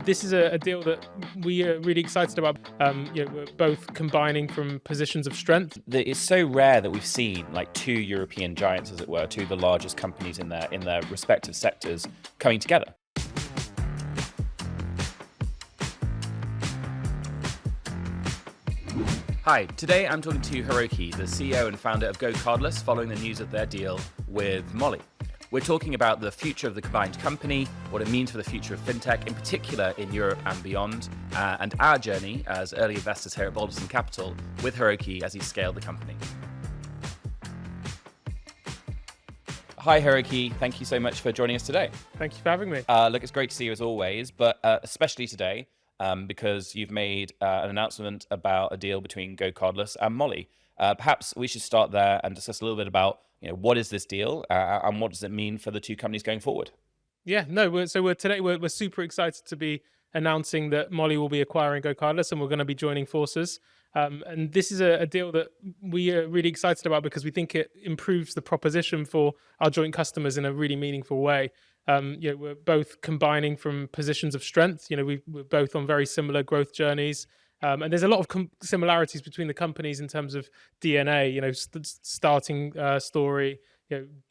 This is a deal that we are really excited about. We're both combining from positions of strength. It's so rare that we've seen like two European giants, as it were, two of the largest companies in their respective sectors coming together. Hi, today I'm talking to Hiroki, the CEO and founder of GoCardless, following the news of their deal with Mollie. We're talking about the future of the combined company, what it means for the future of fintech, in particular in Europe and beyond, and our journey as early investors here at Balderton Capital with Hiroki as he scaled the company. Hi Hiroki, thank you so much for joining us today. Thank you for having me. Look, it's great to see you as always, but especially today because you've made an announcement about a deal between GoCardless and Mollie. Perhaps we should start there and discuss a little bit about what is this deal and what does it mean for the two companies going forward? Yeah, no, we're super excited to be announcing that Mollie will be acquiring GoCardless and we're going to be joining forces. And this is a deal that we are really excited about because we think it improves the proposition for our joint customers in a really meaningful way. We're both combining from positions of strength. We're both on very similar growth journeys. And there's a lot of similarities between the companies in terms of DNA, starting story,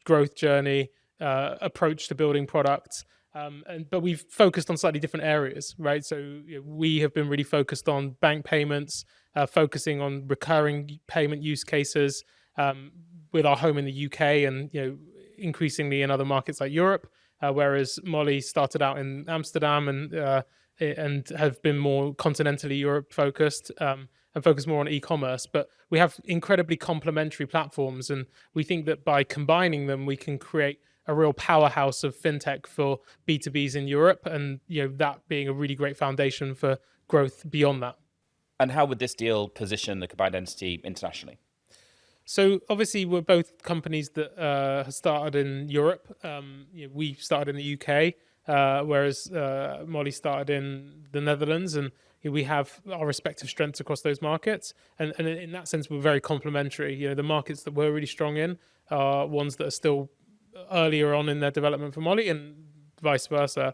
growth journey, approach to building products. But we've focused on slightly different areas, right? So we have been really focused on bank payments, focusing on recurring payment use cases with our home in the UK and increasingly in other markets like Europe. Whereas Mollie started out in Amsterdam and have been more continentally Europe focused and focus more on e-commerce. But we have incredibly complementary platforms, and we think that by combining them, we can create a real powerhouse of fintech for B2Bs in Europe, and that being a really great foundation for growth beyond that. And how would this deal position the combined entity internationally? So obviously we're both companies that started in Europe. We started in the UK, whereas Mollie started in the Netherlands, and we have our respective strengths across those markets. And in that sense, we're very complementary. The markets that we're really strong in are ones that are still earlier on in their development for Mollie, and vice versa.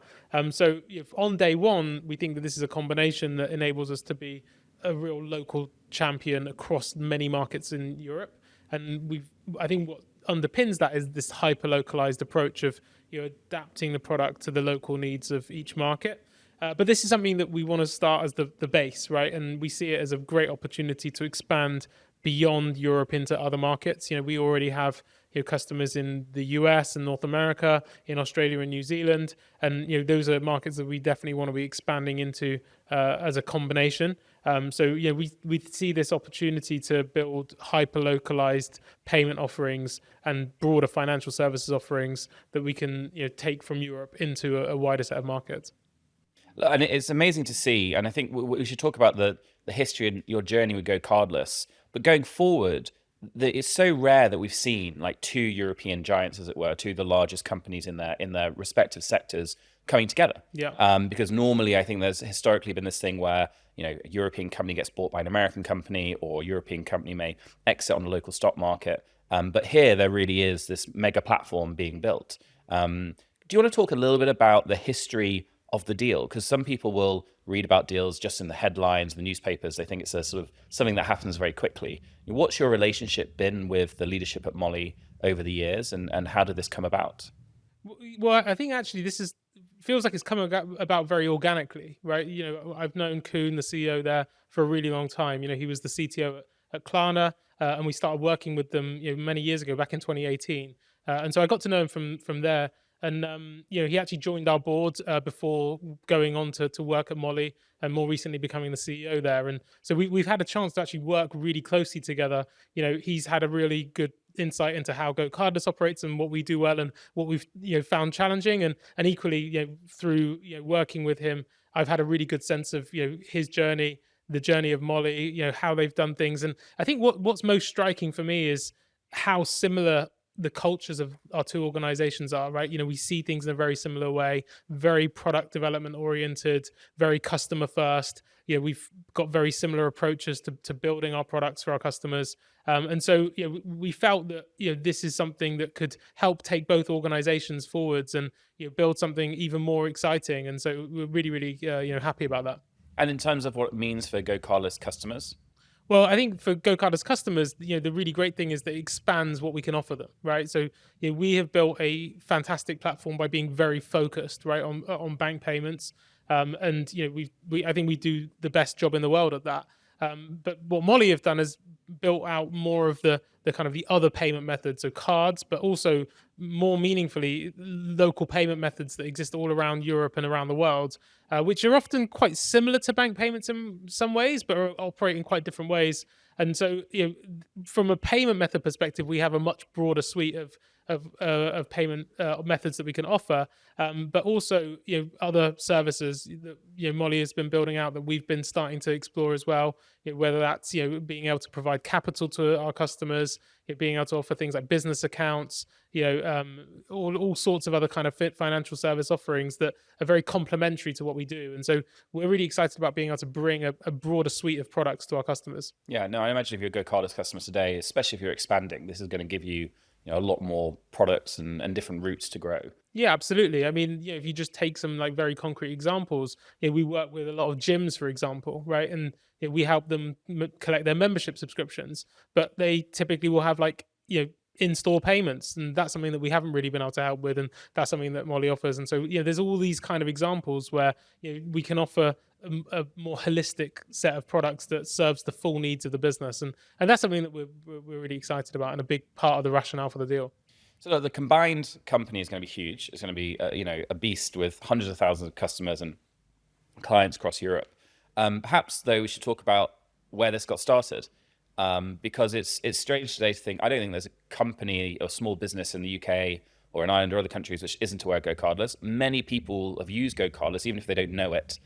So if on day one, we think that this is a combination that enables us to be a real local champion across many markets in Europe. And I think what underpins that is this hyper-localized approach of adapting the product to the local needs of each market. But this is something that we want to start as the base, right? And we see it as a great opportunity to expand beyond Europe into other markets. We already have customers in the US and North America, in Australia and New Zealand, and those are markets that we definitely want to be expanding into as a combination. So we see this opportunity to build hyper-localized payment offerings and broader financial services offerings that we can take from Europe into a wider set of markets. And it's amazing to see, and I think we should talk about the history and your journey with GoCardless. But going forward, it's so rare that we've seen like two European giants, as it were, two of the largest companies in their respective sectors coming together. Yeah. Because normally I think there's historically been this thing where a European company gets bought by an American company, or a European company may exit on the local stock market. But here there really is this mega platform being built. Do you want to talk a little bit about the history of the deal? Because some people will read about deals just in the headlines, the newspapers. They think it's a sort of something that happens very quickly. What's your relationship been with the leadership at Mollie over the years, and how did this come about? Well, I think actually this feels like it's coming about very organically, right? I've known Koen, the CEO there, for a really long time. He was the CTO at Klarna, and we started working with them many years ago, back in 2018. And so I got to know him from there. And he actually joined our board before going on to work at Mollie, and more recently becoming the CEO there. And so we've had a chance to actually work really closely together. He's had a really good insight into how GoCardless operates and what we do well and what we've found challenging. And equally, through working with him, I've had a really good sense of his journey, the journey of Mollie, how they've done things. And I think what's most striking for me is how similar the cultures of our two organizations are, right? We see things in a very similar way, very product development oriented, very customer first. We've got very similar approaches to building our products for our customers. And so we felt that this is something that could help take both organizations forwards and build something even more exciting. And so we're really, really happy about that. And in terms of what it means for GoCardless customers? Well, I think for GoCardless customers, the really great thing is that it expands what we can offer them, right? So we have built a fantastic platform by being very focused, right, on bank payments, and I think we do the best job in the world at that. But what Mollie have done is built out more of the kind of the other payment methods, so cards, but also more meaningfully local payment methods that exist all around Europe and around the world, which are often quite similar to bank payments in some ways, but are operate in quite different ways. And so, from a payment method perspective, we have a much broader suite of payment methods that we can offer, but also other services that Mollie has been building out that we've been starting to explore as well. Whether that's being able to provide capital to our customers, being able to offer things like business accounts, all sorts of other kind of financial service offerings that are very complementary to what we do. And so we're really excited about being able to bring a broader suite of products to our customers. Yeah, no, I imagine if you're a GoCardless customer today, especially if you're expanding, this is going to give you a lot more products and different routes to grow. Yeah, absolutely. I mean, if you just take some like very concrete examples, we work with a lot of gyms, for example, right? And we help them collect their membership subscriptions, but they typically will have like, in-store payments, and that's something that we haven't really been able to help with, and that's something that Mollie offers. And so there's all these kind of examples where we can offer a more holistic set of products that serves the full needs of the business, and that's something that we're really excited about and a big part of the rationale for the deal. So the combined company is going to be huge. It's going to be a beast with hundreds of thousands of customers and clients across Europe. Perhaps though we should talk about where this got started. Because it's strange today to think, I don't think there's a company or small business in the UK or in Ireland or other countries which isn't aware of GoCardless. Many people have used GoCardless, even if they don't know it,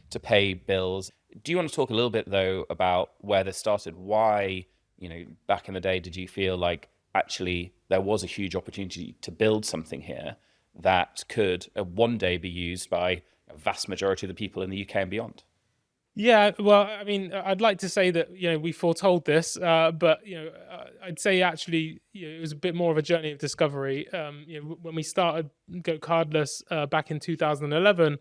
to pay bills. Do you want to talk a little bit, though, about where this started? Why, back in the day, did you feel like actually there was a huge opportunity to build something here that could one day be used by a vast majority of the people in the UK and beyond? Yeah, well, I mean, I'd like to say that we foretold this, but I'd say actually it was a bit more of a journey of discovery. When we started GoCardless back in 2011,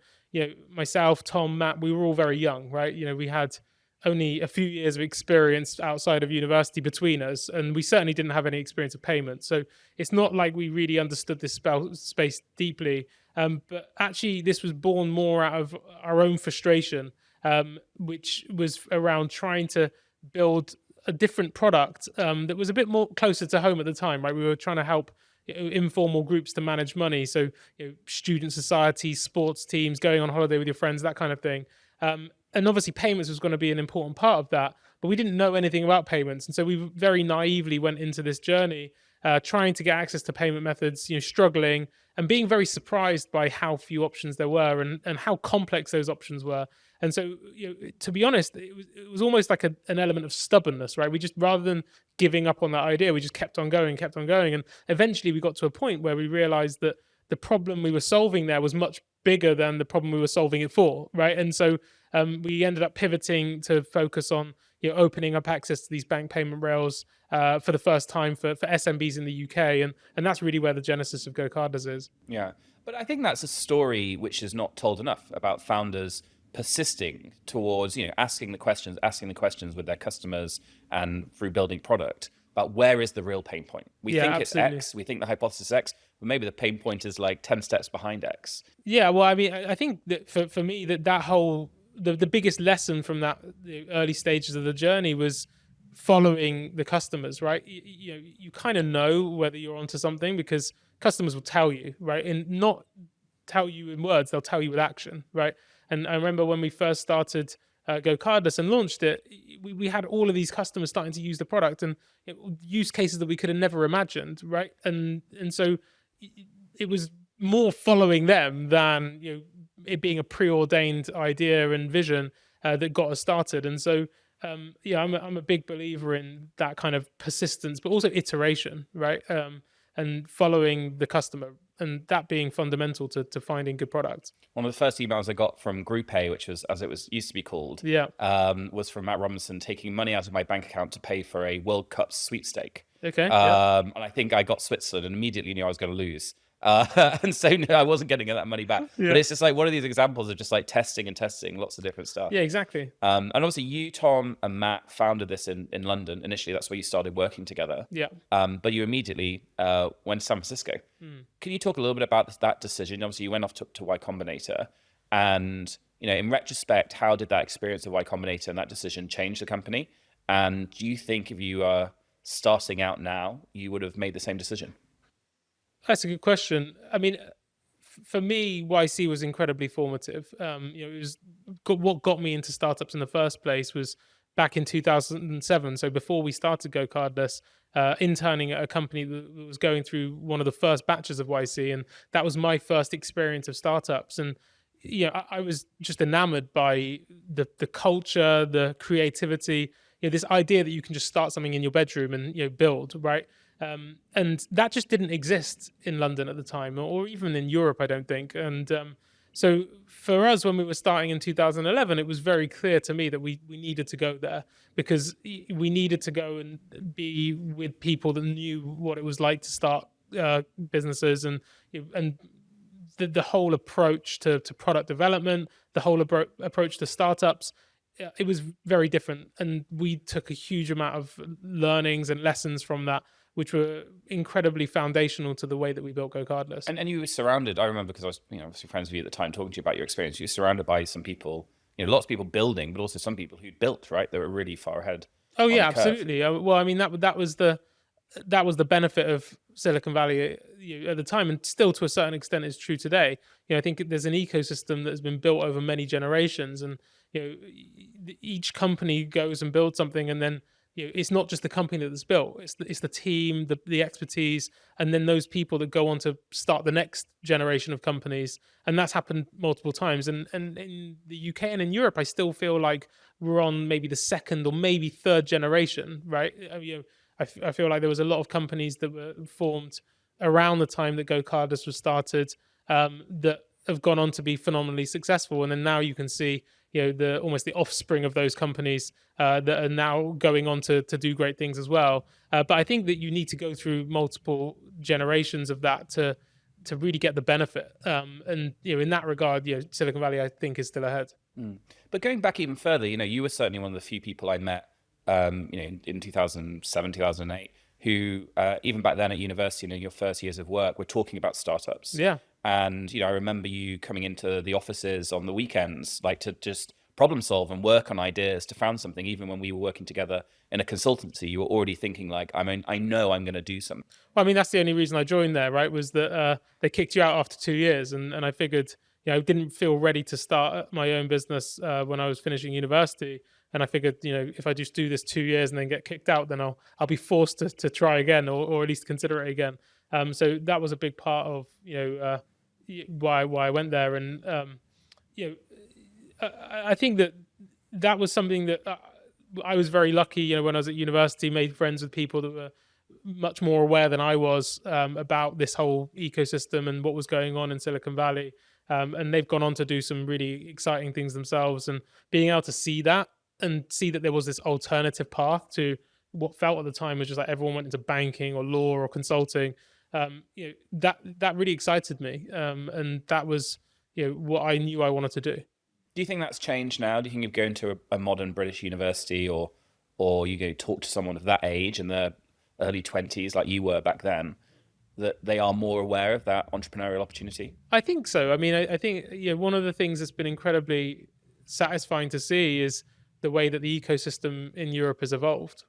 myself, Tom, Matt, we were all very young, right? We had only a few years of experience outside of university between us, and we certainly didn't have any experience of payments. So it's not like we really understood this space deeply. But actually, this was born more out of our own frustration. Which was around trying to build a different product that was a bit more closer to home at the time, right? We were trying to help informal groups to manage money. So student societies, sports teams, going on holiday with your friends, that kind of thing. And obviously payments was going to be an important part of that, but we didn't know anything about payments. And so we very naively went into this journey trying to get access to payment methods, struggling and being very surprised by how few options there were and how complex those options were. And so, to be honest, it was almost like an element of stubbornness, right? We just, rather than giving up on that idea, we just kept on going. And eventually we got to a point where we realized that the problem we were solving there was much bigger than the problem we were solving it for, right? And so we ended up pivoting to focus on opening up access to these bank payment rails for the first time for SMBs in the UK. And that's really where the genesis of GoCardless is. Yeah, but I think that's a story which is not told enough about founders persisting towards, asking the questions with their customers and through building product about where is the real pain point. We think absolutely. it's X, we think the hypothesis is X, but maybe the pain point is like 10 steps behind X. Yeah, well, I mean, I think that for me, that whole, the biggest lesson from the early stages of the journey was following the customers, right? You kind of know whether you're onto something because customers will tell you, right? And not tell you in words, they'll tell you with action, right? And I remember when we first started GoCardless and launched it, we had all of these customers starting to use the product and use cases that we could have never imagined, right? And so it was more following them than it being a preordained idea and vision that got us started. And so I'm a big believer in that kind of persistence, but also iteration, right? and following the customer, and that being fundamental to finding good products. One of the first emails I got from Group A, which was, as it was used to be called, Yeah. was from Matt Robinson taking money out of my bank account to pay for a World Cup sweepstake. Okay. Yeah. And I think I got Switzerland and immediately knew I was going to lose. And so no, I wasn't getting that money back. Yeah. But it's just like one of these examples of just like testing and testing lots of different stuff. Yeah, exactly. And obviously you, Tom, and Matt founded this in London. Initially, that's where you started working together. Yeah. But you immediately went to San Francisco. Can you talk a little bit about that decision? Obviously, you went off to Y Combinator. And, in retrospect, how did that experience of Y Combinator and that decision change the company? And do you think if you are starting out now, you would have made the same decision? That's a good question. I mean, for me, YC was incredibly formative. It was what got me into startups in the first place was back in 2007. So before we started GoCardless, interning at a company that was going through one of the first batches of YC, and that was my first experience of startups. And I was just enamored by the culture, the creativity. This idea that you can just start something in your bedroom and build, right? And that just didn't exist in London at the time, or even in Europe, I don't think. And so for us, when we were starting in 2011, it was very clear to me that we needed to go there, because we needed to go and be with people that knew what it was like to start businesses, and the whole approach to product development, the whole approach to startups. It was very different, and we took a huge amount of learnings and lessons from that, which were incredibly foundational to the way that we built GoCardless. And you were surrounded, I remember, because I was obviously friends with you at the time, talking to you about your experience. You were surrounded by some people, lots of people building, but also some people who'd built, right? They were really far ahead. Oh yeah, absolutely. Well, I mean, that was the benefit of Silicon Valley at the time, and still to a certain extent is true today. I think there's an ecosystem that has been built over many generations, and each company goes and builds something, and then it's not just the company that's built; it's the team, the expertise, and then those people that go on to start the next generation of companies. And that's happened multiple times. And in the UK and in Europe, I still feel like we're on maybe the second or maybe third generation, right? I feel like there was a lot of companies that were formed around the time that GoCardless was started that have gone on to be phenomenally successful. And then now you can see, almost the offspring of those companies that are now going on to do great things as well. But I think that you need to go through multiple generations of that to really get the benefit. And in that regard, Silicon Valley, I think, is still ahead. But going back even further, you were certainly one of the few people I met in 2007, 2008, who even back then at university and in your first years of work, were talking about startups. Yeah. And, I remember you coming into the offices on the weekends, like to just problem solve and work on ideas to found something. Even when we were working together in a consultancy, you were already thinking like, I know I'm going to do something. Well, I mean, that's the only reason I joined there, right? Was that they kicked you out after 2 years. And I figured, I didn't feel ready to start my own business when I was finishing university. And I figured, if I just do this 2 years and then get kicked out, then I'll be forced to try again, or at least consider it again. So that was a big part of, why I went there. And, I think that was something that I was very lucky, when I was at university, made friends with people that were much more aware than I was about this whole ecosystem and what was going on in Silicon Valley. And they've gone on to do some really exciting things themselves, and being able to see that and see that there was this alternative path to what felt at the time was just like everyone went into banking or law or consulting. That really excited me. And that was, what I knew I wanted to do. Do you think that's changed now? Do you think if going to a modern British university or you go talk to someone of that age in their early 20s like you were back then, that they are more aware of that entrepreneurial opportunity? I think so. I mean, I think one of the things that's been incredibly satisfying to see is the way that the ecosystem in Europe has evolved.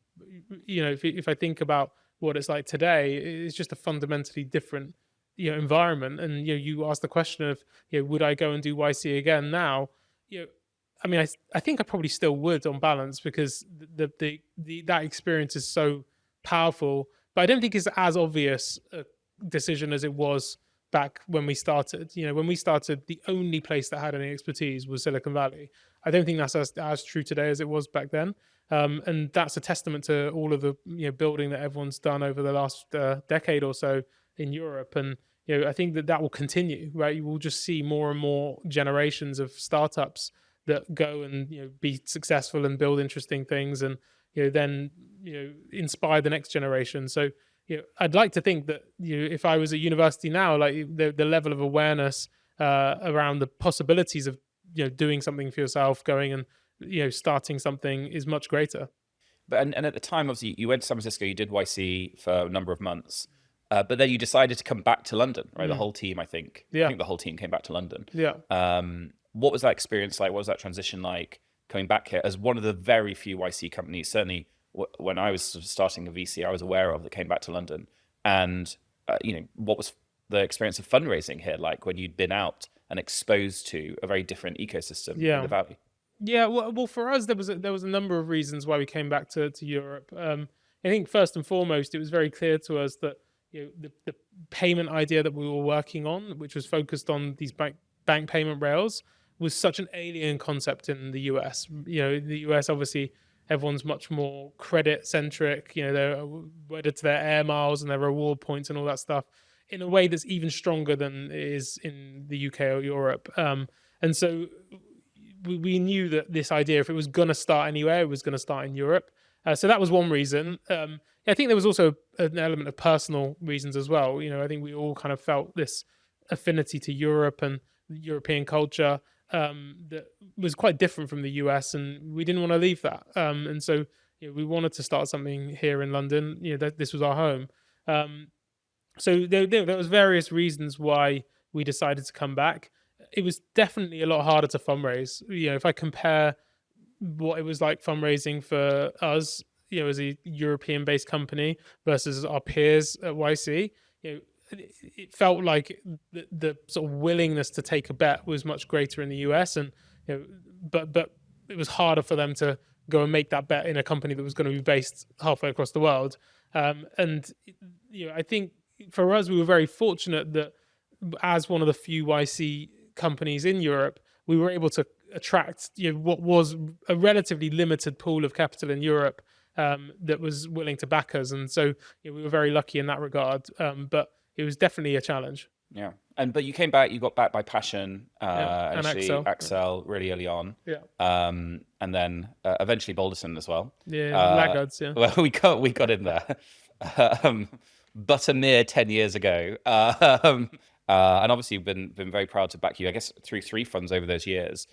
If I think about what it's like today, it's just a fundamentally different environment. And you asked the question of would I go and do YC again now? I mean, I think I probably still would on balance, because that experience is so powerful. But I don't think it's as obvious a decision as it was back when we started. When we started, the only place that had any expertise was Silicon Valley. I don't think that's as true today as it was back then. And that's a testament to all of the building that everyone's done over the last decade or so in Europe. And I think that will continue, right? You will just see more and more generations of startups that go and be successful and build interesting things, and then inspire the next generation. So I'd like to think that if I was at university now, like the level of awareness around the possibilities of doing something for yourself, going and starting something is much greater. But and at the time, obviously, you went to San Francisco, you did YC for a number of months, but then you decided to come back to London, right? The whole team, I think the whole team came back to London. Yeah. What was that experience like? What was that transition like coming back here as one of the very few YC companies, certainly when I was sort of starting a VC, I was aware of, that came back to London? And, what was the experience of fundraising here like when you'd been out and exposed to a very different ecosystem in the Valley? Yeah, well, for us, there was a number of reasons why we came back to Europe. I think first and foremost, it was very clear to us that the payment idea that we were working on, which was focused on these bank payment rails, was such an alien concept in the US. In the US, obviously, everyone's much more credit centric. They're wedded to their air miles and their reward points and all that stuff in a way that's even stronger than it is in the UK or Europe. And so we knew that this idea, if it was going to start anywhere, it was going to start in Europe. So that was one reason. I think there was also an element of personal reasons as well. I think we all kind of felt this affinity to Europe and European culture that was quite different from the US, and we didn't want to leave that. And so we wanted to start something here in London. This was our home. So there was various reasons why we decided to come back. It was definitely a lot harder to fundraise. If I compare what it was like fundraising for us, as a European-based company versus our peers at YC, it felt like the sort of willingness to take a bet was much greater in the US, and but it was harder for them to go and make that bet in a company that was going to be based halfway across the world. And I think for us, we were very fortunate that as one of the few YC companies in Europe, we were able to attract what was a relatively limited pool of capital in Europe that was willing to back us, and so we were very lucky in that regard. But it was definitely a challenge. Yeah, but you came back. You got backed by Passion, and Accel really early on. Yeah, and then eventually Balderton as well. Yeah, laggards. Yeah. Well, we got in there, but a mere 10 years ago. And obviously you've been very proud to back you, I guess, through 3 funds over those years.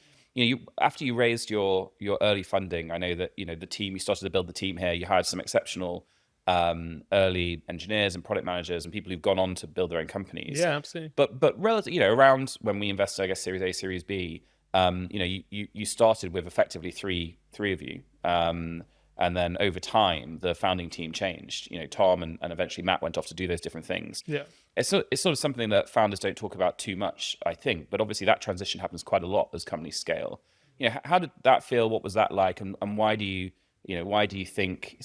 After you raised your early funding, I know that the team, you started to build the team here. You hired some exceptional early engineers and product managers and people who've gone on to build their own companies. Yeah, absolutely. But relative, around when we invested, I guess, Series A, Series B, you started with effectively three of you. And then over time, the founding team changed. Tom and eventually Matt went off to do those different things. Yeah, it's sort of something that founders don't talk about too much, I think. But obviously, that transition happens quite a lot as companies scale. How did that feel? What was that like? And why do you think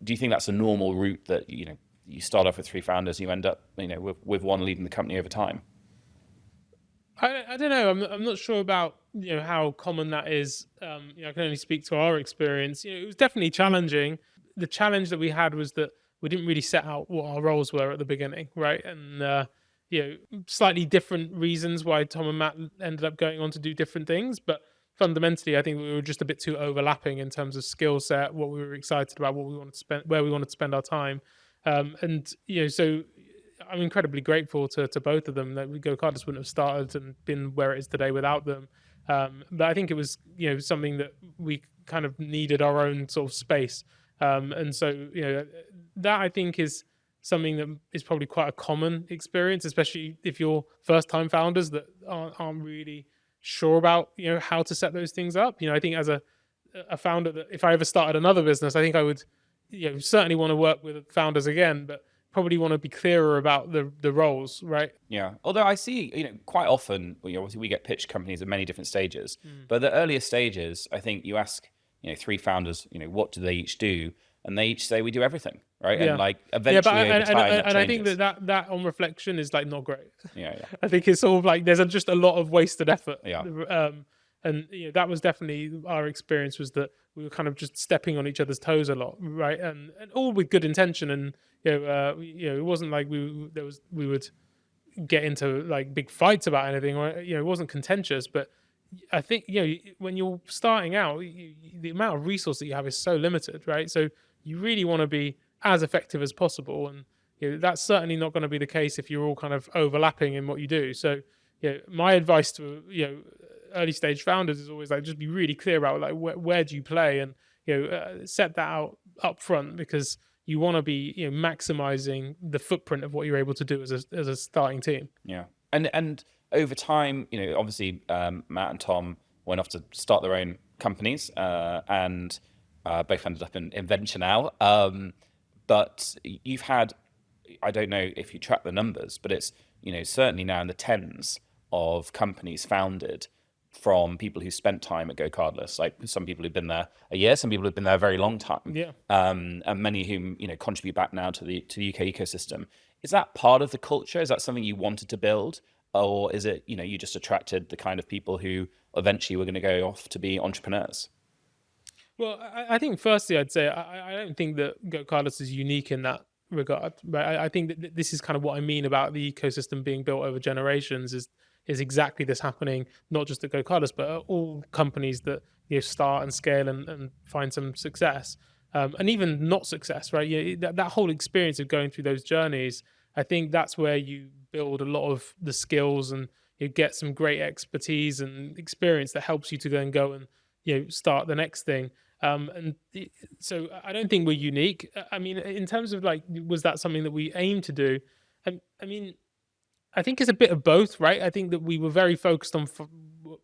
do you think that's a normal route that you start off with 3 founders, and you end up with one leading the company over time? I don't know. I'm not sure about how common that is. I can only speak to our experience. It was definitely challenging. The challenge that we had was that we didn't really set out what our roles were at the beginning, right? And slightly different reasons why Tom and Matt ended up going on to do different things, but fundamentally, I think we were just a bit too overlapping in terms of skill set, what we were excited about, what we wanted to spend, where we wanted to spend our time, so I'm incredibly grateful to both of them. That GoCardless wouldn't have started and been where it is today without them. But I think it was something that we kind of needed our own sort of space, and so that I think is something that is probably quite a common experience, especially if you're first-time founders that aren't really sure about how to set those things up. I think as a founder, that if I ever started another business, I think I would certainly want to work with founders again, but probably want to be clearer about the roles, right? Yeah. Although I see, quite often, obviously we get pitched companies at many different stages, but the earlier stages, I think you ask, 3 founders, what do they each do? And they each say, we do everything, right? Yeah. And like eventually over time, and I think that on reflection is like not great. Yeah. I think it's sort of like there's just a lot of wasted effort. Yeah. And that was definitely our experience, was that we were kind of just stepping on each other's toes a lot, right? And all with good intention. And it wasn't like we would get into like big fights about anything, or it wasn't contentious. But I think when you're starting out, the amount of resource that you have is so limited, right? So you really want to be as effective as possible, and that's certainly not going to be the case if you're all kind of overlapping in what you do. So my advice to early stage founders is always like, just be really clear about like where do you play, and set that out up front, because you want to be maximizing the footprint of what you're able to do as a starting team. Yeah. And over time, obviously, Matt and Tom went off to start their own companies, and both ended up in venture now. But you've had, I don't know if you track the numbers, but it's certainly now in the tens of companies founded from people who spent time at GoCardless. Like, some people who've been there a year, some people who've been there a very long time. Yeah. And many whom contribute back now to the UK ecosystem. Is that part of the culture? Is that something you wanted to build, or is it you just attracted the kind of people who eventually were going to go off to be entrepreneurs? Well, I think firstly, I'd say I don't think that GoCardless is unique in that regard. But I think that this is kind of what I mean about the ecosystem being built over generations, is exactly this happening, not just at GoCardless, but at all companies that start and scale and find some success, and even not success, right? That whole experience of going through those journeys, I think that's where you build a lot of the skills, and you get some great expertise and experience that helps you to then go and start the next thing. So I don't think we're unique. I mean, in terms of like, was that something that we aim to do? I mean, I think it's a bit of both, right? I think that we were very focused on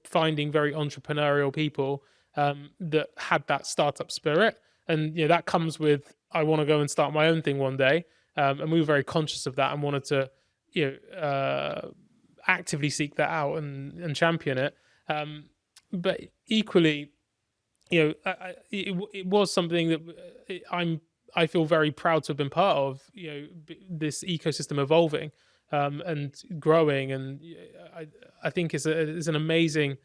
finding very entrepreneurial people that had that startup spirit, and that comes with, I want to go and start my own thing one day, and we were very conscious of that and wanted to actively seek that out and champion it. But equally, it was something that I feel very proud to have been part of. This ecosystem evolving and growing, and I think it's an amazing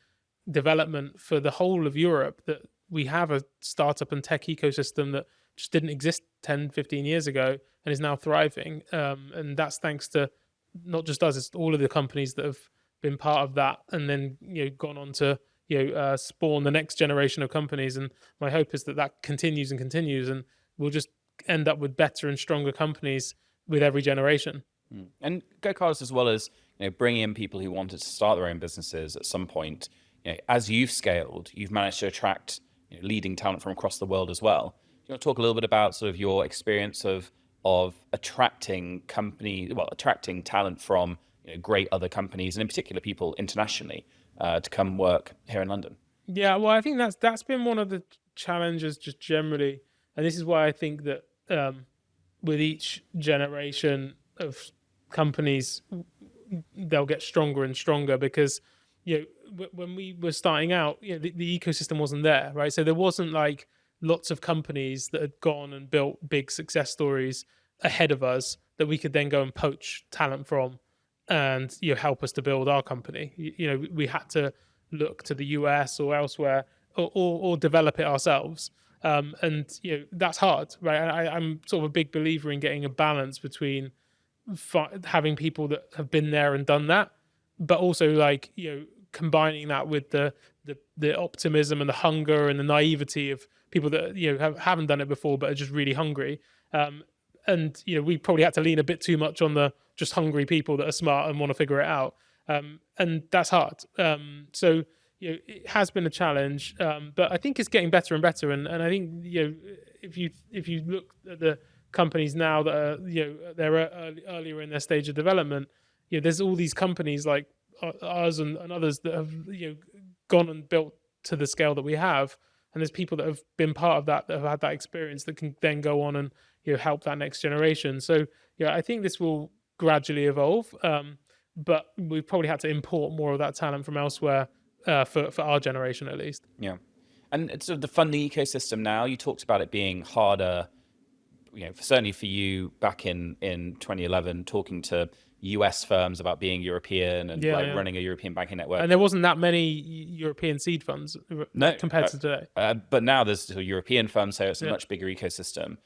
development for the whole of Europe that we have a startup and tech ecosystem that just didn't exist 10, 15 years ago and is now thriving. And that's thanks to not just us, it's all of the companies that have been part of that, and then gone on to spawn the next generation of companies. And my hope is that continues and continues, and we'll just end up with better and stronger companies with every generation. And GoCardless, as well as bringing in people who wanted to start their own businesses at some point, as you've scaled, you've managed to attract leading talent from across the world as well. Do you want to talk a little bit about sort of your experience of attracting attracting talent from great other companies, and in particular people internationally, to come work here in London? Yeah, well, I think that's been one of the challenges just generally, and this is why I think that with each generation of companies, they'll get stronger and stronger, because when we were starting out, the ecosystem wasn't there, right? So there wasn't like lots of companies that had gone and built big success stories ahead of us that we could then go and poach talent from and help us to build our company. We had to look to the US or elsewhere, or develop it ourselves. And that's hard, right? I'm sort of a big believer in getting a balance between having people that have been there and done that, but also like combining that with the optimism and the hunger and the naivety of people that haven't done it before but are just really hungry. And we probably had to lean a bit too much on the just hungry people that are smart and want to figure it out, and that's hard. So it has been a challenge, but I think it's getting better and better. And I think if you look at the companies now that are they're earlier in their stage of development, there's all these companies like us and others that have gone and built to the scale that we have, and there's people that have been part of that have had that experience that can then go on and help that next generation. So I think this will gradually evolve, but we've probably had to import more of that talent from elsewhere for our generation at least. Yeah. And it's sort of the funding ecosystem now, you talked about it being harder, certainly for you back in 2011, talking to US firms about being European and running a European banking network. And there wasn't that many European seed funds compared to today. But now there's European firms, so it's a much bigger ecosystem.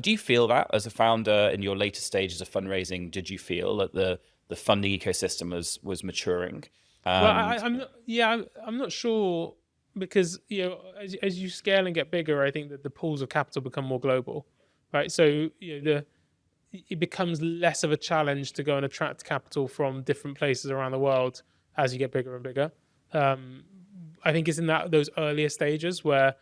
Do you feel that as a founder in your later stages of fundraising? Did you feel that the funding ecosystem was maturing? Well, I'm not sure, because as you scale and get bigger, I think that the pools of capital become more global, right? So it becomes less of a challenge to go and attract capital from different places around the world as you get bigger and bigger. I think it's in those earlier stages where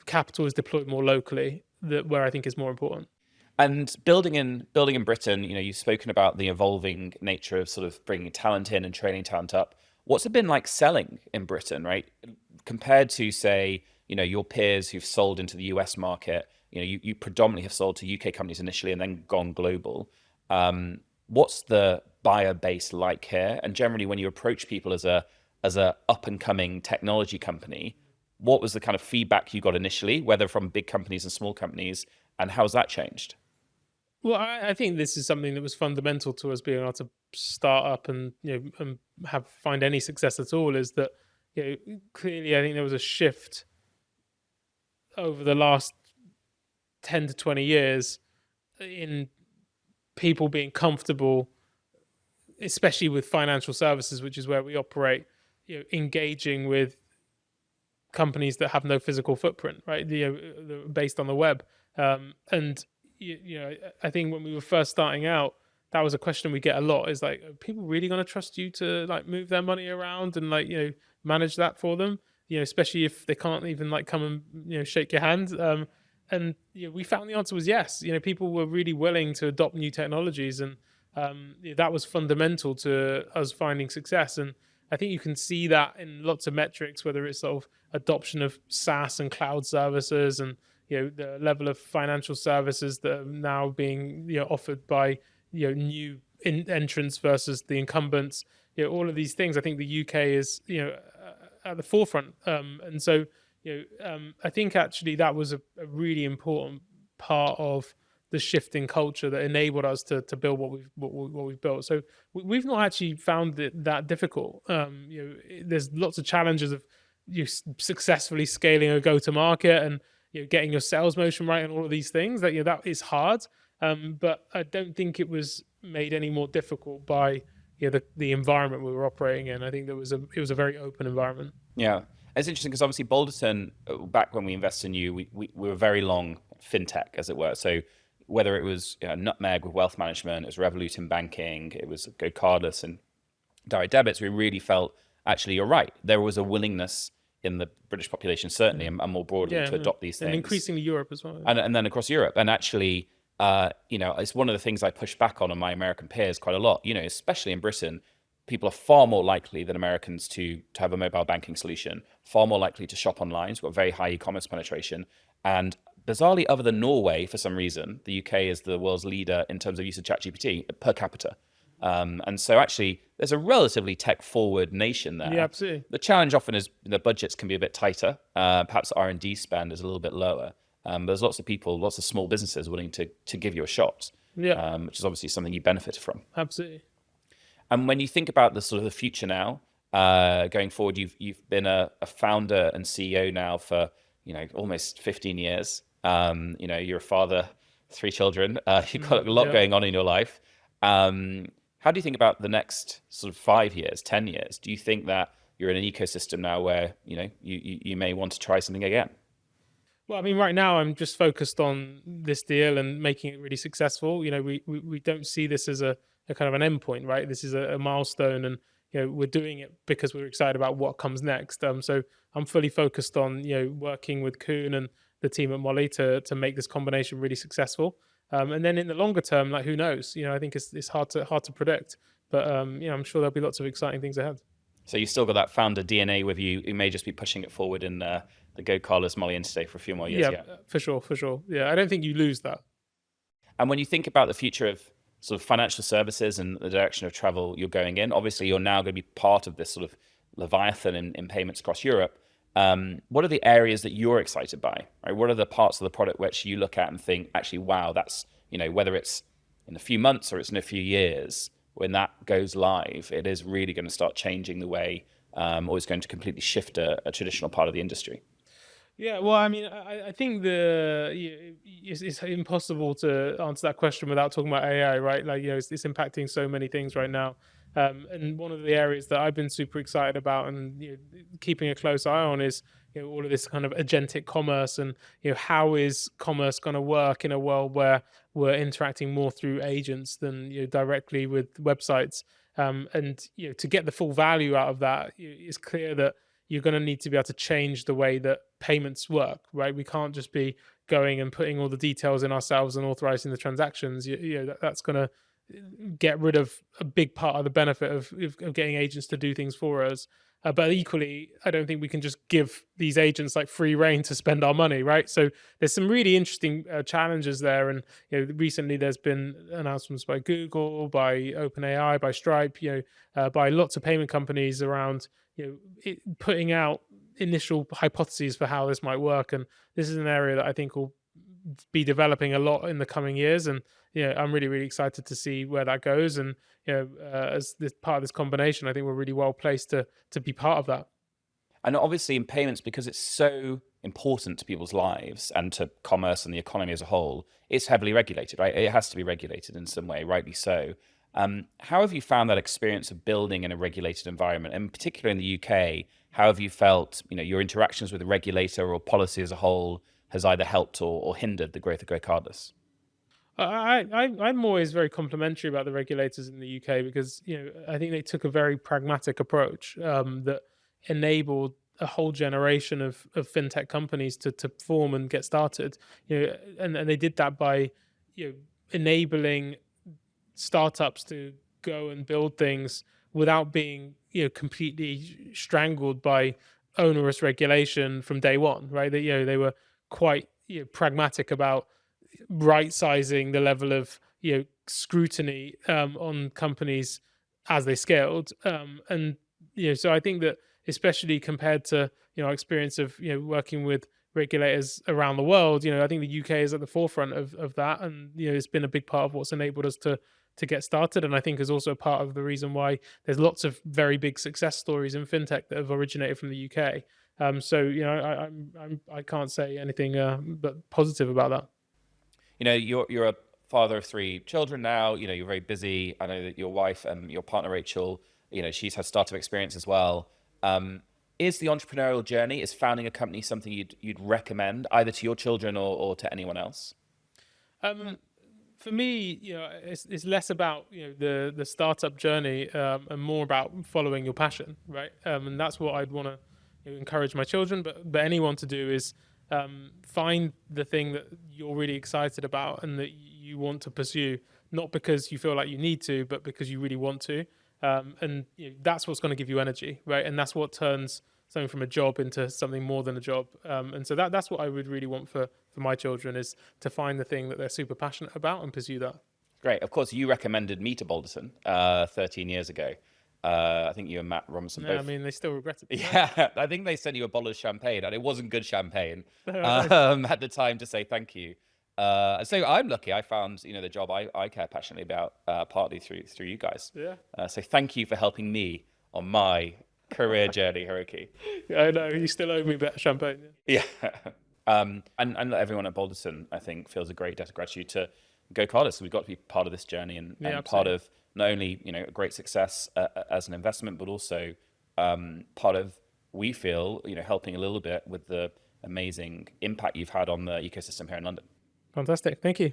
capital is deployed more locally where I think is more important. And building in Britain, you've spoken about the evolving nature of sort of bringing talent in and training talent up. What's it been like selling in Britain, right? Compared to, say, your peers who've sold into the US market, you predominantly have sold to UK companies initially and then gone global. What's the buyer base like here? And generally, when you approach people as a up and coming technology company, what was the kind of feedback you got initially, whether from big companies and small companies, and how's that changed? Well, I think this is something that was fundamental to us being able to start up and find any success at all. Is that clearly I think there was a shift over the last 10 to 20 years in people being comfortable, especially with financial services, which is where we operate, engaging with companies that have no physical footprint, right? Based on the web. And I think when we were first starting out, that was a question we get a lot, is like, are people really going to trust you to like move their money around and manage that for them? Especially if they can't even like come and shake your hand. And we found the answer was yes. People were really willing to adopt new technologies, and that was fundamental to us finding success. And I think you can see that in lots of metrics, whether it's sort of adoption of SaaS and cloud services, and the level of financial services that are now being offered by new entrants versus the incumbents. All of these things. I think the UK is at the forefront, and so I think actually that was a really important part of the shift in culture that enabled us to build what we've built. So we've not actually found it that difficult. There's lots of challenges of successfully scaling a go-to-market and getting your sales motion right and all of these things. That is hard, but I don't think it was made any more difficult by the environment we were operating in. I think it was a very open environment. Yeah. It's interesting because obviously Balderton, back when we invested in you, we were very long fintech, as it were. So whether it was Nutmeg with wealth management, it was Revolut in banking, it was GoCardless and direct debits, we really felt, actually, you're right. There was a willingness in the British population, certainly, and more broadly, to adopt these things. And increasingly Europe as well. And then across Europe. And actually, it's one of the things I push back on my American peers quite a lot, especially in Britain. People are far more likely than Americans to have a mobile banking solution, far more likely to shop online. We've got very high e-commerce penetration. And bizarrely, other than Norway, for some reason, the UK is the world's leader in terms of use of ChatGPT per capita. And so actually, there's a relatively tech-forward nation there. Yeah, absolutely. The challenge often is the budgets can be a bit tighter. Perhaps R&D spend is a little bit lower. But there's lots of people, lots of small businesses willing to give you a shot, which is obviously something you benefit from. Absolutely. And when you think about the sort of the future now, going forward, you've been a founder and CEO now for almost 15 years. You're a father, 3 children. You've got a lot going on in your life. How do you think about the next sort of 5 years, 10 years? Do you think that you're in an ecosystem now where you may want to try something again? Well, I mean, right now I'm just focused on this deal and making it really successful. We don't see this as a kind of an endpoint, right? This is a milestone, and we're doing it because we're excited about what comes next. So I'm fully focused on working with Kuhn and the team at Mollie to make this combination really successful. And then in the longer term, like, who knows? I think it's hard to predict, but I'm sure there'll be lots of exciting things ahead. So you still got that founder DNA with you. You may just be pushing it forward in the GoCardless Mollie Interstate for a few more years. Yeah, for sure. Yeah, I don't think you lose that. And when you think about the future of sort of financial services and the direction of travel you're going in, obviously you're now going to be part of this sort of Leviathan in payments across Europe. What are the areas that you're excited by? Right? What are the parts of the product which you look at and think, actually, wow, that's, whether it's in a few months or it's in a few years, when that goes live, it is really going to start changing the way, or it's going to completely shift a traditional part of the industry. Yeah, well, I mean, I think it's impossible to answer that question without talking about AI, right? Like, it's impacting so many things right now. And one of the areas that I've been super excited about and keeping a close eye on is all of this kind of agentic commerce, and how is commerce going to work in a world where we're interacting more through agents than directly with websites. And to get the full value out of that, it's clear that you're going to need to be able to change the way that payments work, right? We can't just be going and putting all the details in ourselves and authorizing the transactions. That's going to get rid of a big part of the benefit of getting agents to do things for us. But equally, I don't think we can just give these agents like free reign to spend our money, right? So there's some really interesting challenges there. And recently there's been announcements by Google, by OpenAI, by Stripe, by lots of payment companies around putting out initial hypotheses for how this might work. And this is an area that I think will be developing a lot in the coming years. And I'm really, really excited to see where that goes. And as this part of this combination, I think we're really well placed to be part of that. And obviously in payments, because it's so important to people's lives and to commerce and the economy as a whole, it's heavily regulated, right? It has to be regulated in some way, rightly so. How have you found that experience of building in a regulated environment, and particularly in the UK? How have you felt, your interactions with the regulator or policy as a whole has either helped or hindered the growth of GoCardless? I'm always very complimentary about the regulators in the UK because I think they took a very pragmatic approach that enabled a whole generation of fintech companies to form and get started. And they did that by enabling startups to go and build things without being completely strangled by onerous regulation from day one, right? They were quite pragmatic about right sizing the level of scrutiny on companies as they scaled. And so I think that, especially compared to our experience of working with regulators around the world, I think the UK is at the forefront of that, and it's been a big part of what's enabled us to get started. And I think is also part of the reason why there's lots of very big success stories in fintech that have originated from the UK. So I can't say anything but positive about that. You're a father of 3 children now. You're very busy. I know that your wife and your partner Rachel, she's had startup experience as well. Is the entrepreneurial journey, is founding a company something you'd recommend either to your children or to anyone else? For me, it's less about the startup journey and more about following your passion, right? And that's what I'd want to encourage my children, but anyone to do is find the thing that you're really excited about and that you want to pursue, not because you feel like you need to, but because you really want to. And that's what's going to give you energy, right? And that's what turns something from a job into something more than a job. And so that's what I would really want for my children, is to find the thing that they're super passionate about and pursue that. Great. Of course, you recommended me to Balderton 13 years ago. I think you and Matt Robinson both. I mean, they still regret it. Yeah, I think they sent you a bottle of champagne, and it wasn't good champagne at the time to say thank you. So I'm lucky. I found the job I care passionately about partly through you guys. Yeah. So thank you for helping me on my career journey, Hiroki. I know you still owe me a bit of champagne. Yeah. And everyone at Balderton, I think, feels a great debt of gratitude to GoCardless. We've got to be part of this journey and part of not only a great success as an investment, but also part of, we feel, helping a little bit with the amazing impact you've had on the ecosystem here in London. Fantastic. Thank you.